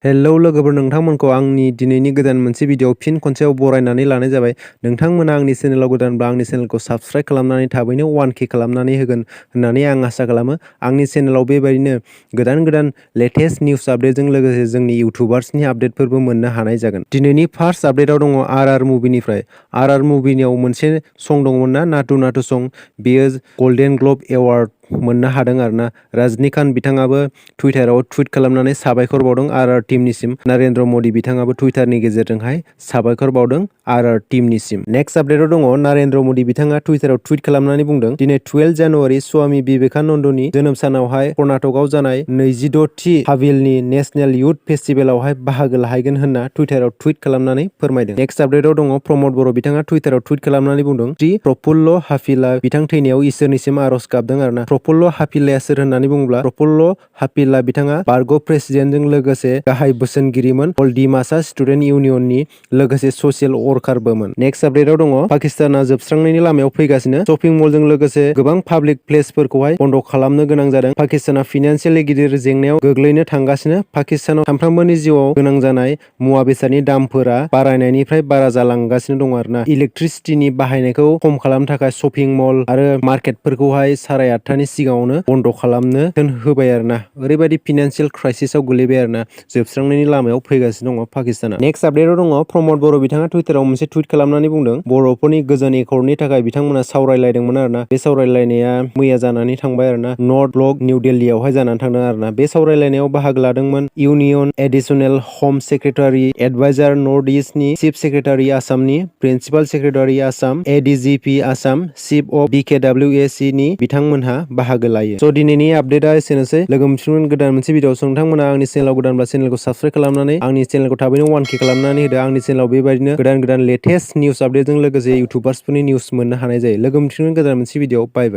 Hello लोगोफोर, नोंथांमोनखौ आंनि दिनैनि गोदान मोनसे भिडिअ फिन खनसेयाव बरायनानै लानाय जाबाय। नोंथांमोना आंनि चेनेलाव गोदानब्ला आंनि चेनेलखौ साबस्क्राइब खालामनानै थाबैनो 1K खालामनानै होगोन होननानै आं आसा खालामो। आंनि चेनेलाव बेबायदिनो गोदान लेटेस्ट निउस आपडेटजों लोगोसे जोंनि इउटुबार्सनि आपडेटफोरबो मोननो हानाय जागोन। दिनैनि फार्स्ट आपडेटआव दङ आरआर मुभिनिफ्राय। आरआर मुभिनियाव मोनसे सं दंमोन ना, नाथु नाथु सं, बेयो गल्डेन ग्ल'ब एवार्ड मोननो हादों आरोना। रजनीकान्त बिथाङाबो टुइटाराव टुइट खालामनानै साबायखर बावदों आरआर टीमनिसिम। नरेन्द्र मदि बिथाङाबो टुइटारनि गेजेरजोंहाय साबायखर बावदों आरआर टीमनिसिम। नेक्स्ट आपडेटआव दङ नरेन्द्र मदि बिथाङा टुइटाराव टुइट खालामनानै बुंदों, दिनै 12 जानुवारि स्वामी विवेकानन्दनि जोनोम सानावहाय कर्नाटकआव जानाय 26थि हाबिलनि नेशनेल युथ फेस्टिभेलावहाय बाहागो लाहैगोन होनना टुइटाराव टुइट खालामनानै फोरमायदों। नेक्स्ट आपडेटआव दङ प्रमद बर' बिथाङा टुइटाराव टुइट खालामनानै बुंदों, श्री प्रफुल्ल हाफिला बिथां थैनायाव इसोरनिसिम आर'ज गाबदों आरोना। प्रफुल्ल हाफिलाया सोर होननानै बुङोब्ला, प्रफुल्ल हाफिला बिथाङा बारग' प्रेसिडेन्टजों लोगोसे गाहाय बोसोनगिरिमोन, अल डिमासा स्टुडेन्ट इउनियननि लोगोसे ससियेल वर्कारबोमोन। नेक्स्ट आपडेटआव दङ पाकिस्ताना जोबस्रांनायनि लामायाव फैगासिनो। शपिं मलजों लोगोसे गोबां पाब्लिक प्लेसफोरखौहाय बन्द' खालामनो गोनां जादों। पाकिस्ताना फिनान्सियेलि गिदिर जेंनायाव गोग्लैनो थांगासिनो। पाकिस्तानाव सानफ्रोमबोनि जिउआव गोनां जानाय मुवा बेसादनि दामफोरा बारायनायनिफ्राय बारा जालांगासिनो दङ आरोना। इलेक्ट्रिसिटिनि बाहायनायखौ खम खालामनो थाखाय शपिं मल आरो मार्केटफोरखौहाय 8:30नि सिगाङावनो बन्द' खालामनो होबाय आरोना। ओरैबायदि फिनान्सियेल क्राइसिसआव गोलैबाय आरोना। जोबस्रांनायनि लामायाव फैगासिनो दङ पाकिस्ताना। नेक्स्ट आपडेटआव दङ प्रमद बर' बिथाङा टुइटाराव मोनसे टुइट खालामनानै बुंदों, बर'फोरनि गोजोन एकर्डनि थाखाय बिथांमोना सावरायलायदोंमोन आरोना। बे सावरायलायनाया मैया जानानै थांबाय आरोना। नर्थ ब्लक निउ दिल्लीयावहाय जानानै थांदों आरोना। बे सावरायलायनायाव बाहागो लादोंमोन union additional home secretary adviser north इस्टनि चिफ सेक्रेटारि आसामनि, principal secretary Assam, ADGP Assam, chief of BKWAC नि बिथांमोनहा बाहागो लायो। स' दिनैनि आपडेटआ एसेनोसै। लोगो मोनफिनगोन गोदान मोनसे भिडिअ। नोंथांमोना आंनि चेनेलाव गोदानब्ला चेनेलखौ साबस्क्राइब खालामनानै आंनि चेनेलखौ थाबैनो 1K खालामनानै होदो। आंनि चेनेलाव बेबायदिनो गोदान लेटेस्ट निउस आपडेटजों लोगोसे इउटुबार्सफोरनि निउस मोननो हानाय जायो। लोगो मोनफिनगोन गोदान मोनसे भिडिअ। बाय बाय।